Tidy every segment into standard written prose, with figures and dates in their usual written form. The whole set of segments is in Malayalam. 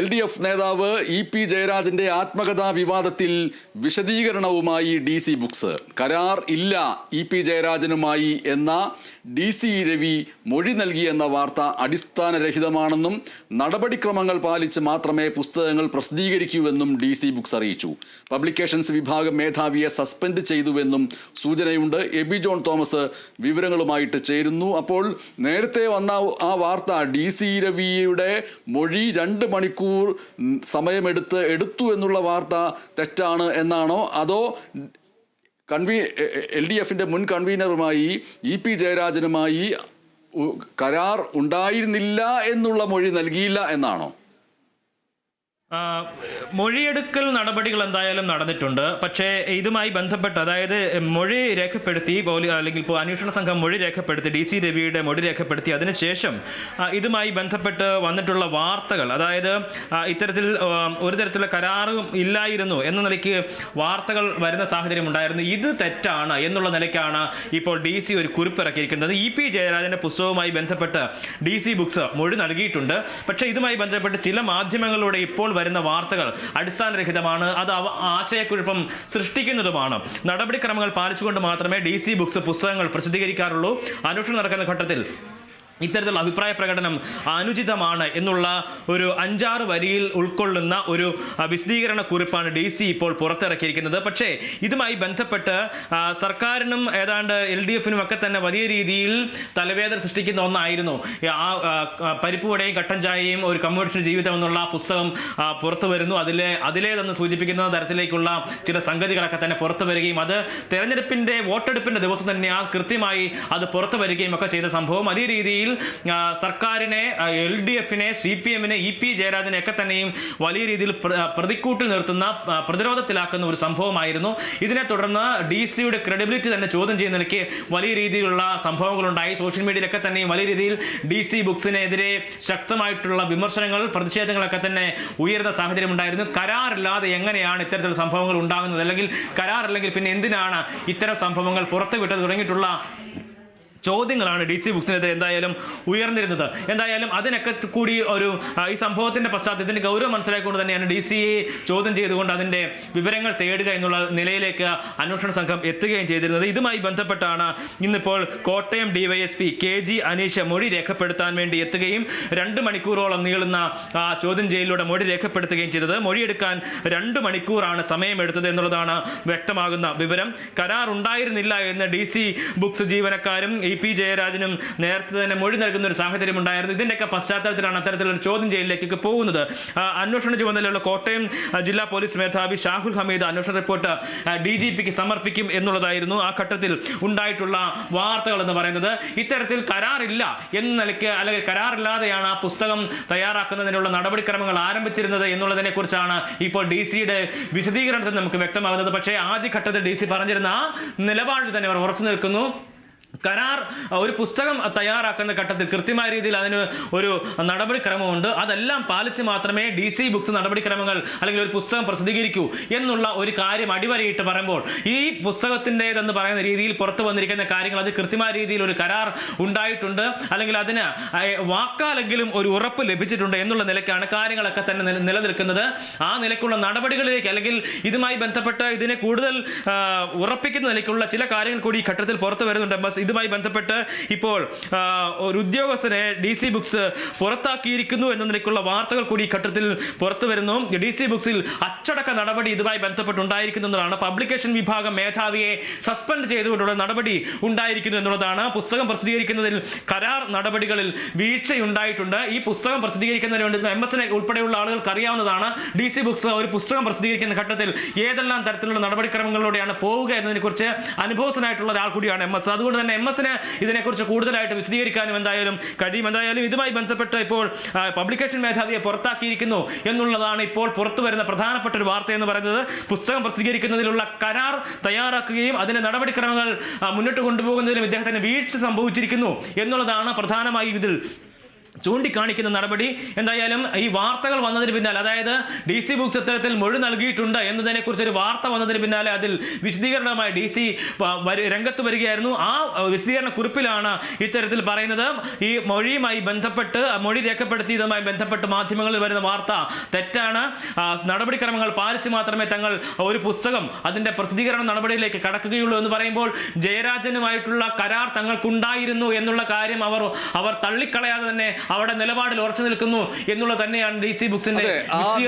LDF നേതാവ് EP ജയരാജന്റെ ആത്മകഥാ വിവാദത്തിൽ വിശദീകരണവുമായി DC ബുക്സ്. കരാർ ഇല്ല EP ജയരാജനുമായി എന്ന DC രവി മൊഴി നൽകിയെന്ന വാർത്ത അടിസ്ഥാനരഹിതമാണെന്നും നടപടിക്രമങ്ങൾ പാലിച്ച് മാത്രമേ പുസ്തകങ്ങൾ പ്രസിദ്ധീകരിക്കൂവെന്നും DC ബുക്സ് അറിയിച്ചു. പബ്ലിക്കേഷൻസ് വിഭാഗം മേധാവിയെ സസ്പെൻഡ് ചെയ്തുവെന്നും സൂചനയുണ്ട്. എബി ജോൺ തോമസ് വിവരങ്ങളുമായിട്ട് ചേരുന്നു. അപ്പോൾ നേരത്തെ വന്ന ആ വാർത്ത DC രവിയുടെ മൊഴി 2 മണിക്കൂർ സമയമെടുത്തു എന്നുള്ള വാർത്ത തെറ്റാണ് എന്നാണോ, അതോ LDFിന്റെ മുൻ കൺവീനറുമായി EP ജയരാജനുമായി കരാർ ഉണ്ടായിരുന്നില്ല എന്നുള്ള മൊഴി നൽകിയില്ല എന്നാണോ? മൊഴിയെടുക്കൽ നടപടികൾ എന്തായാലും നടന്നിട്ടുണ്ട്. പക്ഷേ ഇതുമായി ബന്ധപ്പെട്ട്, അതായത് മൊഴി രേഖപ്പെടുത്തി അല്ലെങ്കിൽ ഇപ്പോൾ അന്വേഷണ സംഘം മൊഴി രേഖപ്പെടുത്തി, DC രവിയുടെ മൊഴി രേഖപ്പെടുത്തി അതിനുശേഷം ഇതുമായി ബന്ധപ്പെട്ട് വന്നിട്ടുള്ള വാർത്തകൾ, അതായത് ഇത്തരത്തിൽ ഒരു തരത്തിലുള്ള കരാറും ഇല്ലായിരുന്നു എന്ന നിലയ്ക്ക് വാർത്തകൾ വരുന്ന സാഹചര്യം ഉണ്ടായിരുന്നു. ഇത് തെറ്റാണ് എന്നുള്ള നിലയ്ക്കാണ് ഇപ്പോൾ DC ഒരു കുറിപ്പിറക്കിയിരിക്കുന്നത്. EP ജയരാജന്റെ പുസ്തകവുമായി ബന്ധപ്പെട്ട് DC ബുക്സ് മൊഴി നൽകിയിട്ടുണ്ട്. പക്ഷേ ഇതുമായി ബന്ധപ്പെട്ട് ചില മാധ്യമങ്ങളിലൂടെ ഇപ്പോൾ വരുന്ന വാർത്തകൾ അടിസ്ഥാനരഹിതമാണ്, അത് ആശയക്കുഴപ്പം സൃഷ്ടിക്കുന്നതുമാണ്. നടപടിക്രമങ്ങൾ പാലിച്ചുകൊണ്ട് മാത്രമേ DC ബുക്സ് പുസ്തകങ്ങൾ പ്രസിദ്ധീകരിക്കാറുള്ളൂ. അന്വേഷണം നടക്കുന്ന ഘട്ടത്തിൽ ഇത്തരത്തിലുള്ള അഭിപ്രായ പ്രകടനം അനുചിതമാണ് എന്നുള്ള ഒരു 5-6 വരിയിൽ ഉൾക്കൊള്ളുന്ന ഒരു വിശദീകരണ കുറിപ്പാണ് DC ഇപ്പോൾ പുറത്തിറക്കിയിരിക്കുന്നത്. പക്ഷേ ഇതുമായി ബന്ധപ്പെട്ട് സർക്കാരിനും ഏതാണ്ട് LDFനും ഒക്കെ തന്നെ വലിയ രീതിയിൽ തലവേദന സൃഷ്ടിക്കുന്ന ഒന്നായിരുന്നു പരിപ്പുവടയും കട്ടൻ ചായയും ഒരു കമ്മ്യൂണിസ്റ്റ് ജീവിതം എന്നുള്ള പുസ്തകം പുറത്തു വരുന്നു. അതിലേതെന്ന് സൂചിപ്പിക്കുന്ന തരത്തിലേക്കുള്ള ചില സംഗതികളൊക്കെ തന്നെ പുറത്തു വരികയും അത് തെരഞ്ഞെടുപ്പിന്റെ വോട്ടെടുപ്പിന്റെ ദിവസം തന്നെ കൃത്യമായി അത് പുറത്തു വരികയും ഒക്കെ ചെയ്ത സംഭവം വലിയ രീതിയിൽ സർക്കാരിനെ, LDFനെ, CPMനെ, EP ജയരാജനെ ഒക്കെ തന്നെയും വലിയ രീതിയിൽ പ്രതിക്കൂട്ടിൽ നിർത്തുന്ന, പ്രതിരോധത്തിലാക്കുന്ന ഒരു സംഭവമായിരുന്നു. ഇതിനെ തുടർന്ന് DCയുടെ ക്രെഡിബിലിറ്റി തന്നെ ചോദ്യം ചെയ്യുന്ന നിലയ്ക്ക് വലിയ രീതിയിലുള്ള സംഭവങ്ങളുണ്ടായി. സോഷ്യൽ മീഡിയയിലൊക്കെ തന്നെയും വലിയ രീതിയിൽ DC ബുക്സിനെതിരെ ശക്തമായിട്ടുള്ള വിമർശനങ്ങൾ, പ്രതിഷേധങ്ങളൊക്കെ തന്നെ ഉയർന്ന സാഹചര്യം ഉണ്ടായിരുന്നു. കരാറില്ലാതെ എങ്ങനെയാണ് ഇത്തരത്തിലുള്ള സംഭവങ്ങൾ ഉണ്ടാകുന്നത്, അല്ലെങ്കിൽ കരാറില്ലെങ്കിൽ പിന്നെ എന്തിനാണ് ഇത്തരം സംഭവങ്ങൾ പുറത്തുവിട്ടത് തുടങ്ങിയിട്ടുള്ള ചോദ്യങ്ങളാണ് DC ബുക്സിനെതിരെ എന്തായാലും ഉയർന്നിരുന്നത്. എന്തായാലും അതിനൊക്കെ കൂടി ഈ സംഭവത്തിന്റെ പശ്ചാത്തലത്തിന്റെ ഗൗരവം മനസ്സിലാക്കിക്കൊണ്ട് തന്നെയാണ് DCയെ ചോദ്യം ചെയ്തുകൊണ്ട് അതിന്റെ വിവരങ്ങൾ തേടുക എന്നുള്ള നിലയിലേക്ക് അന്വേഷണ സംഘം എത്തുകയും ചെയ്തിരുന്നത്. ഇതുമായി ബന്ധപ്പെട്ടാണ് ഇന്നിപ്പോൾ കോട്ടയം DYSP KG അനീഷ് മൊഴി രേഖപ്പെടുത്താൻ വേണ്ടി എത്തുകയും 2 മണിക്കൂറോളം നീളുന്ന ചോദ്യം ചെയ്യലിലൂടെ മൊഴി രേഖപ്പെടുത്തുകയും ചെയ്തത്. മൊഴിയെടുക്കാൻ 2 മണിക്കൂറാണ് സമയമെടുത്തത് എന്നുള്ളതാണ് വ്യക്തമാകുന്ന വിവരം. കരാർ ഉണ്ടായിരുന്നില്ല എന്ന് DC ബുക്സ് ജീവനക്കാരും EP ജയരാജനും നേരത്തെ തന്നെ മൊഴി നൽകുന്ന ഒരു സാഹചര്യം ഉണ്ടായിരുന്നു. ഇതിന്റെയൊക്കെ പശ്ചാത്തലത്തിലാണ് അത്തരത്തിലുള്ള ചോദ്യം ചെയ്യലിലേക്ക് പോകുന്നത്. അന്വേഷണ ചുമതലയുള്ള കോട്ടയം ജില്ലാ പോലീസ് മേധാവി ഷാഹുൽ ഹമീദ് അന്വേഷണ റിപ്പോർട്ട് DGPക്ക് സമർപ്പിക്കും എന്നുള്ളതായിരുന്നു ആ ഘട്ടത്തിൽ ഉണ്ടായിട്ടുള്ള വാർത്തകൾ എന്ന് പറയുന്നത്. ഇത്തരത്തിൽ കരാറില്ല എന്ന നിലയ്ക്ക്, അല്ലെങ്കിൽ കരാറില്ലാതെയാണ് ആ പുസ്തകം തയ്യാറാക്കുന്നതിനുള്ള നടപടിക്രമങ്ങൾ ആരംഭിച്ചിരുന്നത് എന്നുള്ളതിനെ കുറിച്ചാണ് ഇപ്പോൾ DCയുടെ വിശദീകരണത്തിൽ നമുക്ക് വ്യക്തമാകുന്നത്. പക്ഷേ ആദ്യഘട്ടത്തിൽ DC പറഞ്ഞിരുന്ന ആ നിലപാടിൽ തന്നെ അവർ ഉറച്ചു നിൽക്കുന്നു. കരാർ, ഒരു പുസ്തകം തയ്യാറാക്കുന്ന ഘട്ടത്തിൽ കൃത്യമായ രീതിയിൽ അതിന് ഒരു നടപടിക്രമമുണ്ട്. അതെല്ലാം പാലിച്ച് മാത്രമേ DC ബുക്സ് നടപടിക്രമങ്ങൾ അല്ലെങ്കിൽ ഒരു പുസ്തകം പ്രസിദ്ധീകരിക്കൂ എന്നുള്ള ഒരു കാര്യം അടിവരയിട്ട് പറയുമ്പോൾ ഈ പുസ്തകത്തിൻ്റെതെന്ന് പറയുന്ന രീതിയിൽ പുറത്തു വന്നിരിക്കുന്ന കാര്യങ്ങൾ അത് കൃത്യമായ രീതിയിൽ ഒരു കരാർ ഉണ്ടായിട്ടുണ്ട്, അല്ലെങ്കിൽ അതിന് വാക്കാലെങ്കിലും ഒരു ഉറപ്പ് ലഭിച്ചിട്ടുണ്ട് എന്നുള്ള നിലയ്ക്കാണ് കാര്യങ്ങളൊക്കെ തന്നെ നിലനിൽക്കുന്നത്. ആ നിലയ്ക്കുള്ള നടപടികളിലേക്ക്, അല്ലെങ്കിൽ ഇതുമായി ബന്ധപ്പെട്ട് ഇതിനെ കൂടുതൽ ഉറപ്പിക്കുന്ന നിലയ്ക്കുള്ള ചില കാര്യങ്ങൾ കൂടി ഈ ഘട്ടത്തിൽ പുറത്തു വരുന്നുണ്ട്. ഇതുമായി ബന്ധപ്പെട്ട് ഇപ്പോൾ ഒരു ഉദ്യോഗസ്ഥനെ DC ബുക്സ് പുറത്താക്കിയിരിക്കുന്നു എന്ന നിലയ്ക്കുള്ള വാർത്തകൾ കൂടി ഈ ഘട്ടത്തിൽ പുറത്തു വരുന്നു. DC ബുക്സിൽ അച്ചടക്ക നടപടി ഇതുമായി ബന്ധപ്പെട്ടുണ്ടായിരിക്കുന്നതാണ്. പബ്ലിക്കേഷൻ വിഭാഗം മേധാവിയെ സസ്പെൻഡ് ചെയ്തുകൊണ്ടുള്ള നടപടി ഉണ്ടായിരിക്കുന്നു എന്നുള്ളതാണ്. പുസ്തകം പ്രസിദ്ധീകരിക്കുന്നതിൽ കരാർ നടപടികളിൽ വീഴ്ചയുണ്ടായിട്ടുണ്ട്. ഈ പുസ്തകം പ്രസിദ്ധീകരിക്കുന്നതിന് വേണ്ടി MSനെ ഉൾപ്പെടെയുള്ള ആളുകൾക്ക് അറിയാവുന്നതാണ്. DC ബുക്സ് ഒരു പുസ്തകം പ്രസിദ്ധീകരിക്കുന്ന ഘട്ടത്തിൽ ഏതെല്ലാം തരത്തിലുള്ള നടപടിക്രമങ്ങളിലൂടെയാണ് പോവുക എന്നതിനെ കുറിച്ച് അനുഭവസ്ഥനായിട്ടുള്ള ഒരാൾ കൂടിയാണ് MS. അതുകൊണ്ട് തന്നെ MSന് ഇതിനെക്കുറിച്ച് കൂടുതലായിട്ട് വിശദീകരിക്കാനും എന്തായാലും കഴിയും. എന്തായാലും ഇതുമായി ബന്ധപ്പെട്ട് ഇപ്പോൾ പബ്ലിക്കേഷൻ മേധാവിയെ പുറത്താക്കിയിരിക്കുന്നു എന്നുള്ളതാണ് ഇപ്പോൾ പുറത്തു വരുന്ന പ്രധാനപ്പെട്ട ഒരു വാർത്ത എന്ന് പറയുന്നത്. പുസ്തകം പ്രസിദ്ധീകരിക്കുന്നതിലുള്ള കരാർ തയ്യാറാക്കുകയും അതിന്റെ നടപടിക്രമങ്ങൾ മുന്നോട്ട് കൊണ്ടുപോകുന്നതിലും ഇദ്ദേഹത്തിന് വീഴ്ച സംഭവിച്ചിരിക്കുന്നു എന്നുള്ളതാണ് പ്രധാനമായും ഇതിൽ ചൂണ്ടിക്കാണിക്കുന്ന നടപടി. എന്തായാലും ഈ വാർത്തകൾ വന്നതിന് പിന്നാലെ, അതായത് DC ബുക്സ് ഇത്തരത്തിൽ മൊഴി നൽകിയിട്ടുണ്ട് എന്നതിനെ കുറിച്ച് ഒരു വാർത്ത വന്നതിന് പിന്നാലെ അതിൽ വിശദീകരണമായി DC രംഗത്ത് വരികയായിരുന്നു. ആ വിശദീകരണ കുറിപ്പിലാണ് ഇത്തരത്തിൽ പറയുന്നത്. ഈ മൊഴിയുമായി ബന്ധപ്പെട്ട്, മൊഴി രേഖപ്പെടുത്തിയതുമായി ബന്ധപ്പെട്ട് മാധ്യമങ്ങളിൽ വരുന്ന വാർത്ത തെറ്റാണ്. നടപടിക്രമങ്ങൾ പാലിച്ച് മാത്രമേ തങ്ങൾ ഒരു പുസ്തകം അതിന്റെ പ്രസിദ്ധീകരണ നടപടിയിലേക്ക് കടക്കുകയുള്ളൂ എന്ന് പറയുമ്പോൾ ജയരാജനുമായിട്ടുള്ള കരാർ തങ്ങൾക്കുണ്ടായിരുന്നു എന്നുള്ള കാര്യം അവർ തള്ളിക്കളയാതെ തന്നെ അവിടെ നിലപാടിൽ ഉറച്ചു നിൽക്കുന്നു എന്നുള്ളത് തന്നെയാണ് DC ബുക്സിന്റെ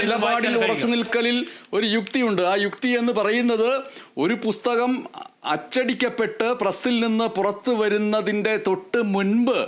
നിലപാടിൽ ഉറച്ചു നിൽക്കലിൽ ഒരു യുക്തിയുണ്ട്. ആ യുക്തി എന്ന് പറയുന്നത്, ഒരു പുസ്തകം അച്ചടിക്കപ്പെട്ട് പ്രസ്സിൽ നിന്ന് പുറത്തു വരുന്നതിൻ്റെ തൊട്ട് മുൻപ്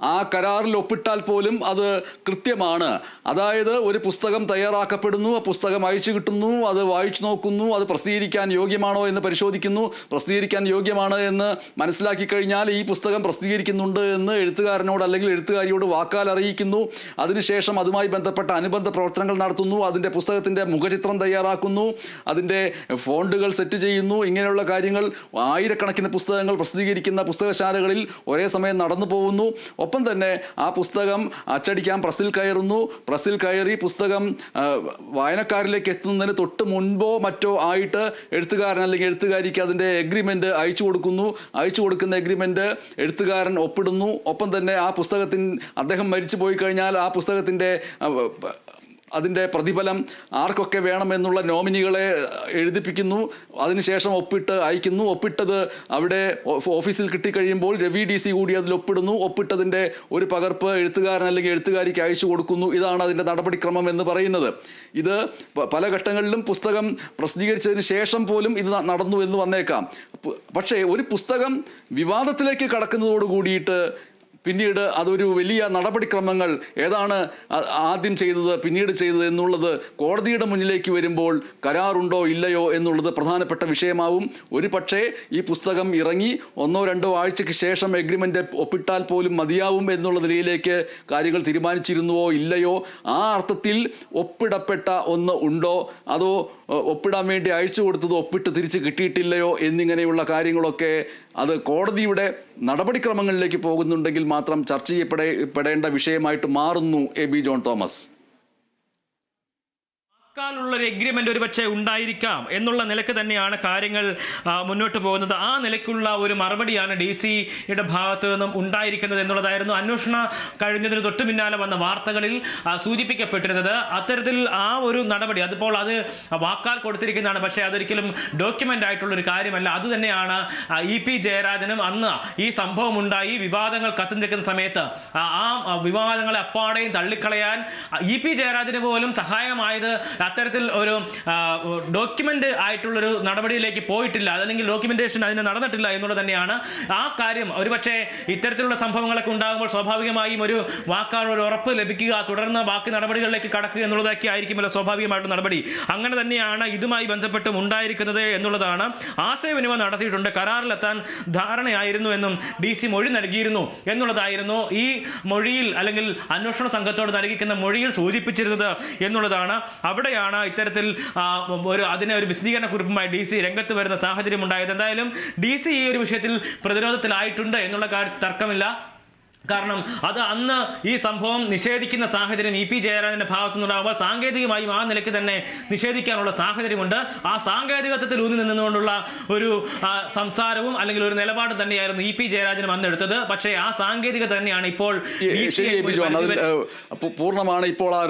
ആ കരാറിൽ ഒപ്പിട്ടാൽ പോലും അത് കൃത്യമാണ്. അതായത് ഒരു പുസ്തകം തയ്യാറാക്കപ്പെടുന്നു, ആ പുസ്തകം അയച്ചു കിട്ടുന്നു, അത് വായിച്ചു നോക്കുന്നു, അത് പ്രസിദ്ധീകരിക്കാൻ യോഗ്യമാണോ എന്ന് പരിശോധിക്കുന്നു. പ്രസിദ്ധീകരിക്കാൻ യോഗ്യമാണ് എന്ന് മനസ്സിലാക്കി കഴിഞ്ഞാൽ ഈ പുസ്തകം പ്രസിദ്ധീകരിക്കുന്നുണ്ട് എന്ന് എഴുത്തുകാരനോട് അല്ലെങ്കിൽ എഴുത്തുകാരിയോട് വാക്കാൽ അറിയിക്കുന്നു. അതിനുശേഷം അതുമായി ബന്ധപ്പെട്ട അനുബന്ധ പ്രവർത്തനങ്ങൾ നടത്തുന്നു. അതിൻ്റെ പുസ്തകത്തിൻ്റെ മുഖചിത്രം തയ്യാറാക്കുന്നു, അതിൻ്റെ ഫോണ്ടുകൾ സെറ്റ് ചെയ്യുന്നു. ഇങ്ങനെയുള്ള കാര്യങ്ങൾ ആയിരക്കണക്കിന് പുസ്തകങ്ങൾ പ്രസിദ്ധീകരിക്കുന്ന പുസ്തകശാലകളിൽ ഒരേ സമയം നടന്നു പോകുന്നു. ഒപ്പം തന്നെ ആ പുസ്തകം അച്ചടിക്കാൻ പ്രസ്സിൽ കയറുന്നു. പ്രസ്സിൽ കയറി പുസ്തകം വായനക്കാരിലേക്ക് എത്തുന്നതിന് തൊട്ട് മുൻപോ മറ്റോ ആയിട്ട് എഴുത്തുകാരൻ അല്ലെങ്കിൽ എഴുത്തുകാരിക്ക് അതിൻ്റെ എഗ്രിമെൻ്റ് അയച്ചു കൊടുക്കുന്നു. അയച്ചു കൊടുക്കുന്ന എഗ്രിമെൻ്റ് എഴുത്തുകാരൻ ഒപ്പിടുന്നു. ഒപ്പം തന്നെ ആ അദ്ദേഹം മരിച്ചു പോയി കഴിഞ്ഞാൽ ആ പുസ്തകത്തിൻ്റെ അതിൻ്റെ പ്രതിഫലം ആർക്കൊക്കെ വേണമെന്നുള്ള നോമിനികളെ എഴുതിപ്പിക്കുന്നു. അതിനുശേഷം ഒപ്പിട്ട് അയക്കുന്നു. ഒപ്പിട്ടത് അവിടെ ഓഫീസിൽ കിട്ടിക്കഴിയുമ്പോൾ രവി DC കൂടി അതിൽ ഒപ്പിടുന്നു. ഒപ്പിട്ടതിൻ്റെ ഒരു പകർപ്പ് എഴുത്തുകാരൻ അല്ലെങ്കിൽ എഴുത്തുകാരിക്ക് അയച്ചു കൊടുക്കുന്നു. ഇതാണ് അതിൻ്റെ നടപടിക്രമം എന്ന് പറയുന്നത്. ഇത് പല ഘട്ടങ്ങളിലും പുസ്തകം പ്രസിദ്ധീകരിച്ചതിന് ശേഷം പോലും ഇത് നടന്നു എന്ന് വന്നേക്കാം. പക്ഷേ ഒരു പുസ്തകം വിവാദത്തിലേക്ക് കടക്കുന്നതോട് കൂടിയിട്ട് പിന്നീട് അതൊരു വലിയ നടപടിക്രമങ്ങൾ, ഏതാണ് ആദ്യം ചെയ്തത് പിന്നീട് ചെയ്തത് എന്നുള്ളത് കോടതിയുടെ മുന്നിലേക്ക് വരുമ്പോൾ കരാറുണ്ടോ ഇല്ലയോ എന്നുള്ളത് പ്രധാനപ്പെട്ട വിഷയമാവും. ഒരു പക്ഷേ ഈ പുസ്തകം ഇറങ്ങി 1-2 ആഴ്ചയ്ക്ക് ശേഷം എഗ്രിമെൻ്റ് ഒപ്പിട്ടാൽ പോലും മതിയാവും എന്നുള്ള നിലയിലേക്ക് കാര്യങ്ങൾ തീരുമാനിച്ചിരുന്നുവോ ഇല്ലയോ, ആ അർത്ഥത്തിൽ ഒപ്പിടപ്പെട്ട ഒന്ന് ഉണ്ടോ, അതോ ഒപ്പിടാൻ വേണ്ടി അയച്ചു കൊടുത്തത് ഒപ്പിട്ട് തിരിച്ച് കിട്ടിയിട്ടില്ലയോ എന്നിങ്ങനെയുള്ള കാര്യങ്ങളൊക്കെ അത് കോടതിയുടെ നടപടിക്രമങ്ങളിലേക്ക് പോകുന്നുണ്ടെങ്കിൽ മാത്രം ചർച്ച ചെയ്യപ്പെടേണ്ട വിഷയമായിട്ട് മാറുന്നു. AB John Thomas. ുള്ളൊരു എഗ്രിമെന്റ് ഒരു പക്ഷേ ഉണ്ടായിരിക്കാം എന്നുള്ള നിലക്ക് തന്നെയാണ് കാര്യങ്ങൾ മുന്നോട്ട് പോകുന്നത്. ആ നിലയ്ക്കുള്ള ഒരു മറുപടിയാണ് DCയുടെ ഭാഗത്ത് നിന്നും ഉണ്ടായിരിക്കുന്നത് എന്നുള്ളതായിരുന്നു അന്വേഷണം കഴിഞ്ഞതിന് തൊട്ട് പിന്നാലെ വന്ന വാർത്തകളിൽ സൂചിപ്പിക്കപ്പെട്ടിരുന്നത്. അത്തരത്തിൽ ആ ഒരു നടപടി അതിപ്പോൾ അത് വാക്കാൽ കൊടുത്തിരിക്കുന്നതാണ്. പക്ഷേ അതൊരിക്കലും ഡോക്യുമെന്റ് ആയിട്ടുള്ളൊരു കാര്യമല്ല. അത് തന്നെയാണ് EP ജയരാജനും അന്ന് ഈ സംഭവം ഉണ്ടായി വിവാദങ്ങൾ കത്തിനിൽക്കുന്ന സമയത്ത് ആ വിവാദങ്ങളെ അപ്പാടെയും തള്ളിക്കളയാൻ EP ജയരാജന് പോലും സഹായമായത് അത്തരത്തിൽ ഒരു ഡോക്യുമെന്റ് ആയിട്ടുള്ളൊരു നടപടിയിലേക്ക് പോയിട്ടില്ല, അല്ലെങ്കിൽ ഡോക്യുമെന്റേഷൻ അതിന് നടന്നിട്ടില്ല എന്നുള്ളത് തന്നെയാണ്. ആ കാര്യം ഒരുപക്ഷെ ഇത്തരത്തിലുള്ള സംഭവങ്ങളൊക്കെ ഉണ്ടാകുമ്പോൾ സ്വാഭാവികമായും ഒരു വാക്കാൽ ഒരു ഉറപ്പ് ലഭിക്കുക, തുടർന്ന് ബാക്കി നടപടികളിലേക്ക് കടക്കുക എന്നുള്ളതൊക്കെ ആയിരിക്കുമല്ലോ സ്വാഭാവികമായിട്ടുള്ള നടപടി. അങ്ങനെ തന്നെയാണ് ഇതുമായി ബന്ധപ്പെട്ടും ഉണ്ടായിരിക്കുന്നത് എന്നുള്ളതാണ്. ആശയവിനിമയം നടത്തിയിട്ടുണ്ട്, കരാറിലെത്താൻ ധാരണയായിരുന്നു എന്നും DC മൊഴി നൽകിയിരുന്നു എന്നുള്ളതായിരുന്നു ഈ മൊഴിയിൽ അല്ലെങ്കിൽ അന്വേഷണ സംഘത്തോട് നൽകിക്കുന്ന മൊഴിയിൽ സൂചിപ്പിച്ചിരുന്നത് എന്നുള്ളതാണ്. അവിടെയാണ് ഇത്തരത്തിൽ അതിനെ ഒരു വിശദീകരണ കുറിപ്പുമായി DC രംഗത്ത് വരുന്ന സാഹചര്യം ഉണ്ടായത്. എന്തായാലും DC ഈ ഒരു വിഷയത്തിൽ പ്രതിരോധത്തിലായിട്ടുണ്ട് എന്നുള്ള തർക്കമില്ല. കാരണം അത് അന്ന് ഈ സംഭവം നിഷേധിക്കുന്ന സാഹചര്യം EP ജയരാജന്റെ ഭാഗത്തു നിന്നുണ്ടാകുമ്പോൾ സാങ്കേതികമായും ആ നിലയ്ക്ക് തന്നെ നിഷേധിക്കാനുള്ള സാഹചര്യമുണ്ട്. ആ സാങ്കേതികത്വത്തിൽ ഊന്നി നിന്നുകൊണ്ടുള്ള ഒരു സംസാരവും അല്ലെങ്കിൽ ഒരു നിലപാടും തന്നെയായിരുന്നു EP ജയരാജനും അന്ന് എടുത്തത്. പക്ഷേ ആ സാങ്കേതികത തന്നെയാണ് ഇപ്പോൾ പൂർണ്ണമാണ് ഇപ്പോൾ ആ